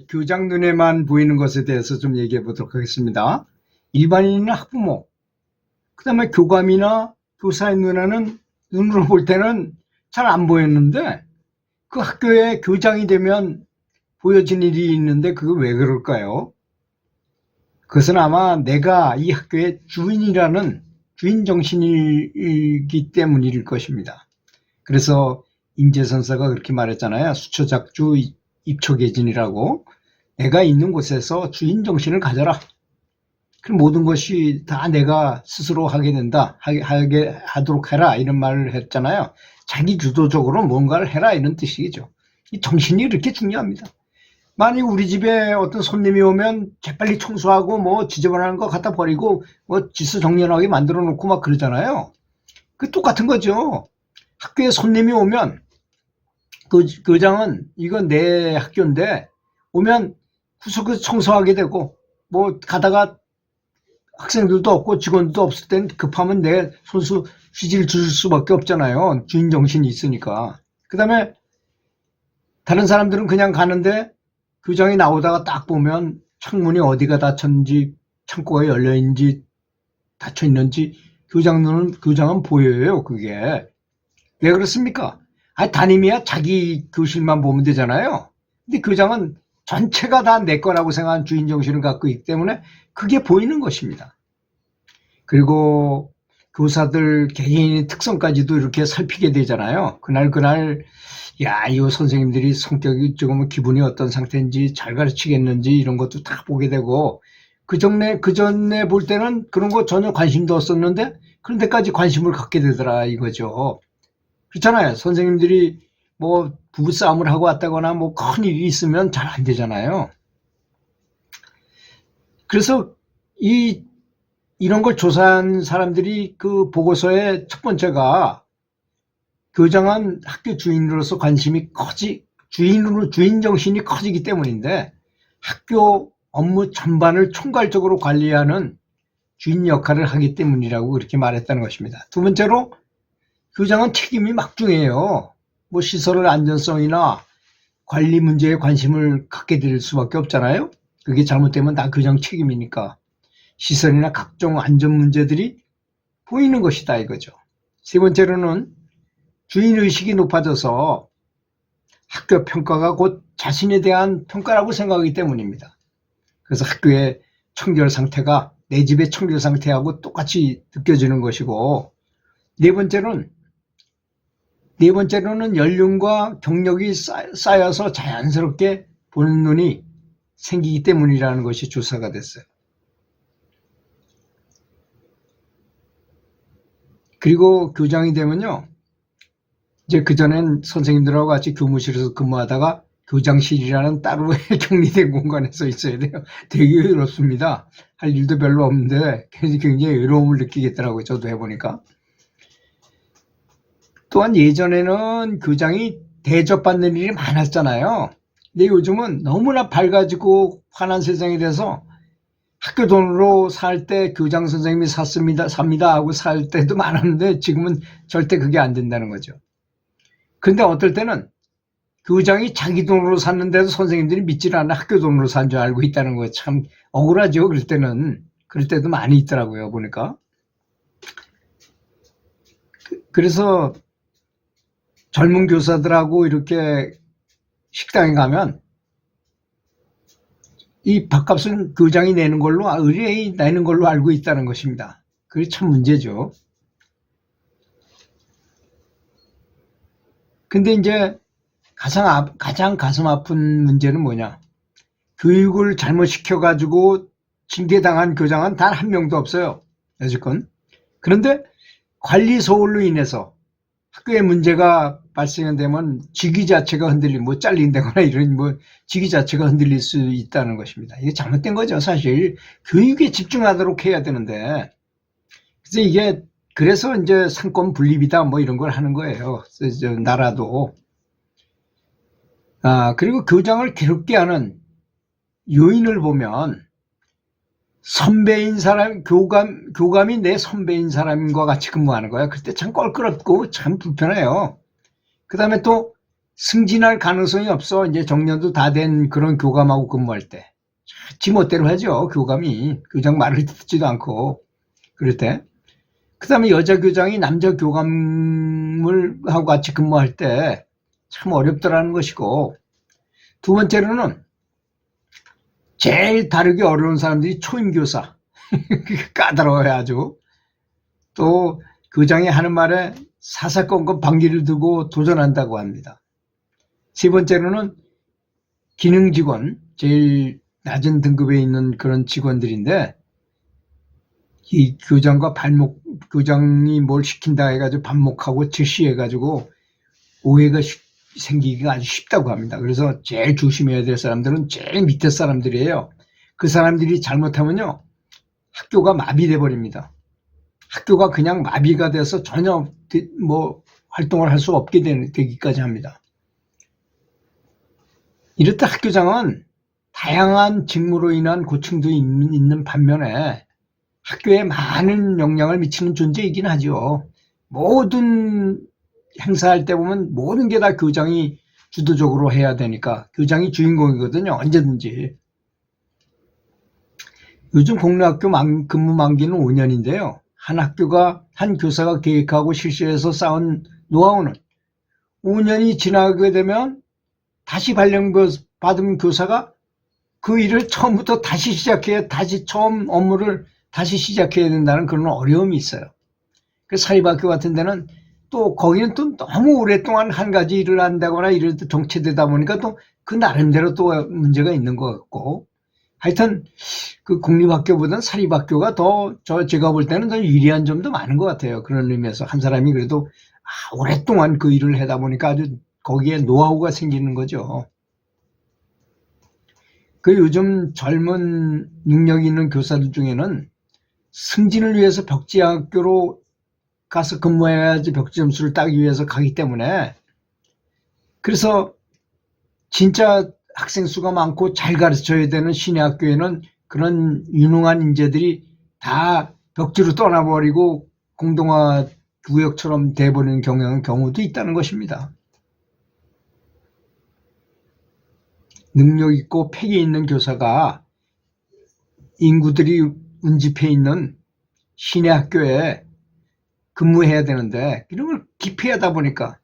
교장 눈에만 보이는 것에 대해서 좀 얘기해 보도록 하겠습니다. 일반인이나 학부모, 그 다음에 교감이나 교사의 눈으로 볼 때는 잘 안 보였는데 그 학교에 교장이 되면 보여진 일이 있는데 그게 왜 그럴까요? 그것은 아마 내가 이 학교의 주인이라는 주인 정신이기 때문일 것입니다. 그래서 임재선사가 그렇게 말했잖아요. 수초작주 입초계진이라고. 내가 있는 곳에서 주인 정신을 가져라. 그럼 모든 것이 다 내가 스스로 하게 된다. 하도록 해라. 이런 말을 했잖아요. 자기 주도적으로 뭔가를 해라. 이런 뜻이죠. 이 정신이 이렇게 중요합니다. 만약 우리 집에 어떤 손님이 오면 재빨리 청소하고 뭐 지저분한 거 갖다 버리고 뭐 질서정연하게 만들어 놓고 막 그러잖아요. 그 똑같은 거죠. 학교에 손님이 오면 그 교장은 이건 내 학교인데 오면 구석에서 청소하게 되고 뭐 가다가 학생들도 없고 직원들도 없을 땐 급하면 내 손수 휘지를 줄 수밖에 없잖아요. 주인 정신이 있으니까. 그 다음에 다른 사람들은 그냥 가는데 교장이 나오다가 딱 보면 창문이 어디가 닫혔는지 창고가 열려있는지 닫혀있는지 교장은 보여요. 그게 왜 그렇습니까? 담임이야 자기 교실만 보면 되잖아요. 근데 교장은 전체가 다 내 거라고 생각하는 주인 정신을 갖고 있기 때문에 그게 보이는 것입니다. 그리고 교사들 개개인의 특성까지도 이렇게 살피게 되잖아요. 그날 야, 이 선생님들이 성격이 조금 기분이 어떤 상태인지 잘 가르치겠는지 이런 것도 다 보게 되고 그 전에 볼 때는 그런 거 전혀 관심도 없었는데 그런 데까지 관심을 갖게 되더라 이거죠. 그렇잖아요. 선생님들이 뭐 부부싸움을 하고 왔다거나 뭐 큰 일이 있으면 잘 안 되잖아요. 그래서 이런 걸 조사한 사람들이 그 보고서의 첫 번째가 교장은 학교 주인으로서 관심이 주인 정신이 커지기 때문인데 학교 업무 전반을 총괄적으로 관리하는 주인 역할을 하기 때문이라고 그렇게 말했다는 것입니다. 두 번째로 교장은 책임이 막중해요. 뭐 시설의 안전성이나 관리 문제에 관심을 갖게 될 수밖에 없잖아요. 그게 잘못되면 다 교장 책임이니까 시설이나 각종 안전 문제들이 보이는 것이다 이거죠. 세 번째로는 주인의식이 높아져서 학교 평가가 곧 자신에 대한 평가라고 생각하기 때문입니다. 그래서 학교의 청결 상태가 내 집의 청결 상태하고 똑같이 느껴지는 것이고 네 번째로는 연륜과 경력이 쌓여서 자연스럽게 보는 눈이 생기기 때문이라는 것이 조사가 됐어요. 그리고 교장이 되면요. 이제 그전엔 선생님들하고 같이 교무실에서 근무하다가 교장실이라는 따로의 격리된 공간에서 있어야 돼요. 되게 외롭습니다. 할 일도 별로 없는데 굉장히 외로움을 느끼겠더라고요. 저도 해보니까. 또한 예전에는 교장이 대접받는 일이 많았잖아요. 근데 요즘은 너무나 밝아지고 환한 세상이 돼서 학교 돈으로 살 때 교장 선생님이 삽니다 하고 살 때도 많았는데 지금은 절대 그게 안 된다는 거죠. 근데 어떨 때는 교장이 자기 돈으로 샀는데도 선생님들이 믿질 않아 학교 돈으로 산 줄 알고 있다는 거 참 억울하죠. 그럴 때도 많이 있더라고요. 보니까. 그래서 젊은 교사들하고 이렇게 식당에 가면 이 밥값은 교장이 내는 걸로 의뢰인이 내는 걸로 알고 있다는 것입니다. 그게 참 문제죠. 근데 이제 가장 가슴 아픈 문제는 뭐냐? 교육을 잘못 시켜가지고 징계당한 교장은 단 한 명도 없어요. 여지껏. 그런데 관리 소홀로 인해서 학교에 문제가 발생되면 직위 자체가 뭐 잘린다거나 이런 직위 자체가 흔들릴 수 있다는 것입니다. 이게 잘못된 거죠. 사실 교육에 집중하도록 해야 되는데 그래서 이제 상권 분립이다 뭐 이런 걸 하는 거예요. 나라도. 그리고 교장을 괴롭게 하는 요인을 보면 선배인 사람, 교감이 내 선배인 사람과 같이 근무하는 거야. 그때 참 껄끄럽고 참 불편해요. 그 다음에 또 승진할 가능성이 없어. 이제 정년도 다 된 그런 교감하고 근무할 때. 지멋대로 하죠. 교감이. 교장 말을 듣지도 않고. 그럴 때. 그 다음에 여자 교장이 남자 교감을 하고 같이 근무할 때 참 어렵더라는 것이고, 두 번째로는 제일 다루기 어려운 사람들이 초임교사. 까다로워요, 아주. 또 교장이 하는 말에 사사건건 방귀를 두고 도전한다고 합니다. 세 번째로는 기능직원, 제일 낮은 등급에 있는 그런 직원들인데, 이 교장이 뭘 시킨다 해가지고 반목하고 질시해가지고 오해가 생기기가 아주 쉽다고 합니다. 그래서 제일 조심해야 될 사람들은 제일 밑에 사람들이에요. 그 사람들이 잘못하면요, 학교가 마비돼 버립니다. 학교가 그냥 마비가 돼서 전혀 활동을 할 수 없게 되기까지 합니다. 이럴 때 학교장은 다양한 직무로 인한 고충도 있는 반면에 학교에 많은 영향을 미치는 존재이긴 하죠. 모든 행사할 때 보면 모든 게 다 교장이 주도적으로 해야 되니까 교장이 주인공이거든요. 언제든지. 요즘 공립학교 근무 만기는 5년인데요. 한 교사가 계획하고 실시해서 쌓은 노하우는 5년이 지나게 되면 다시 발령받은 교사가 그 일을 처음부터 처음 업무를 다시 시작해야 된다는 그런 어려움이 있어요. 그 사립학교 같은 데는 또 거기는 또 너무 오랫동안 한 가지 일을 한다거나 이럴 때 정체되다 보니까 또 그 나름대로 또 문제가 있는 것 같고, 하여튼 그 공립학교보다는 사립학교가 제가 볼 때는 더 유리한 점도 많은 것 같아요. 그런 의미에서 한 사람이 그래도 오랫동안 그 일을 하다 보니까 아주 거기에 노하우가 생기는 거죠. 그 요즘 젊은 능력 있는 교사들 중에는 승진을 위해서 벽지학교로 가서 근무해야지 벽지 점수를 따기 위해서 가기 때문에, 그래서 진짜 학생 수가 많고 잘 가르쳐야 되는 시내 학교에는 그런 유능한 인재들이 다 벽지로 떠나버리고 공동화 구역처럼 돼버리는 경우도 있다는 것입니다. 능력 있고 패기 있는 교사가 인구들이 운집해 있는 시내 학교에 근무해야 되는데 이런 걸 기피하다 보니까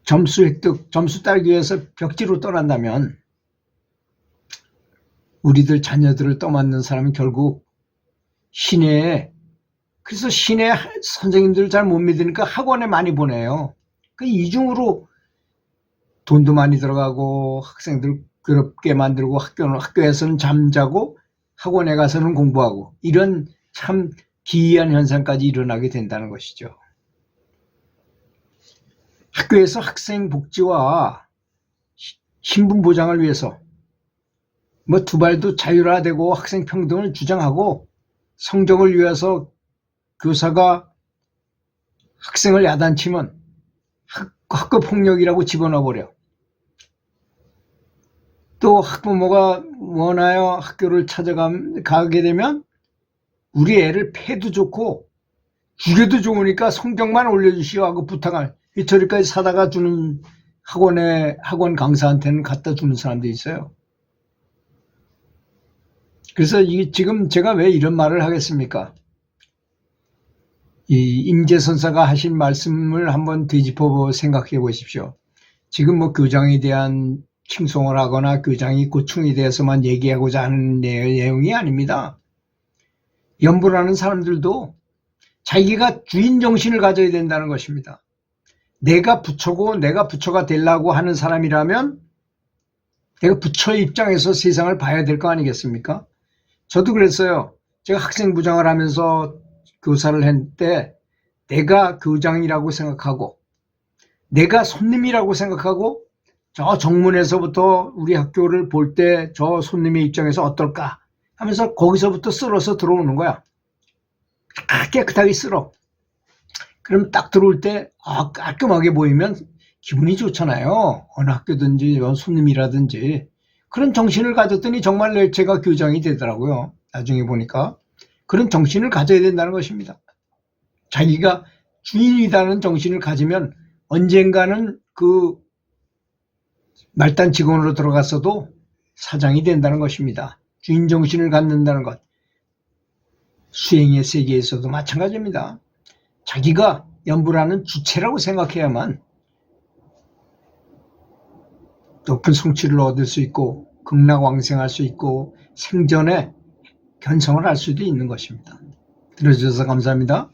점수 따기 위해서 벽지로 떠난다면 우리들 자녀들을 떠맡는 사람은 결국 그래서 시내 선생님들 잘 못 믿으니까 학원에 많이 보내요. 그 이중으로 돈도 많이 들어가고 학생들 괴롭게 만들고 학교에서는 잠자고 학원에 가서는 공부하고 이런 참 기이한 현상까지 일어나게 된다는 것이죠. 학교에서 학생 복지와 신분 보장을 위해서 두발도 자율화되고 학생 평등을 주장하고 성적을 위해서 교사가 학생을 야단치면 학교 폭력이라고 집어넣어 버려. 또 학부모가 원하여 학교를 가게 되면 우리 애를 패도 좋고 죽여도 좋으니까 성적만 올려주시오 하고 부탁을 저리까지 사다가 주는 학원 강사한테는 갖다 주는 사람도 있어요. 그래서 지금 제가 왜 이런 말을 하겠습니까? 이 임재선사가 하신 말씀을 한번 되짚어 생각해 보십시오. 지금 교장에 대한 칭송을 하거나 교장이 고충에 대해서만 얘기하고자 하는 내용이 아닙니다. 연보라는 사람들도 자기가 주인 정신을 가져야 된다는 것입니다. 내가 부처고 내가 부처가 되려고 하는 사람이라면 내가 부처의 입장에서 세상을 봐야 될 거 아니겠습니까? 저도 그랬어요. 제가 학생부장을 하면서 교사를 할 때 내가 교장이라고 생각하고 내가 손님이라고 생각하고 저 정문에서부터 우리 학교를 볼 때 저 손님의 입장에서 어떨까 하면서 거기서부터 쓸어서 들어오는 거야. 깨끗하게 쓸어. 그럼 딱 들어올 때 깔끔하게 보이면 기분이 좋잖아요. 어느 학교든지 손님이라든지. 그런 정신을 가졌더니 정말 제가 교장이 되더라고요. 나중에 보니까. 그런 정신을 가져야 된다는 것입니다. 자기가 주인이라는 정신을 가지면 언젠가는 그 말단 직원으로 들어갔어도 사장이 된다는 것입니다. 주인 정신을 갖는다는 것. 수행의 세계에서도 마찬가지입니다. 자기가 연불하는 주체라고 생각해야만 높은 성취를 얻을 수 있고 극락왕생할 수 있고 생전에 견성을 할 수도 있는 것입니다. 들어주셔서 감사합니다.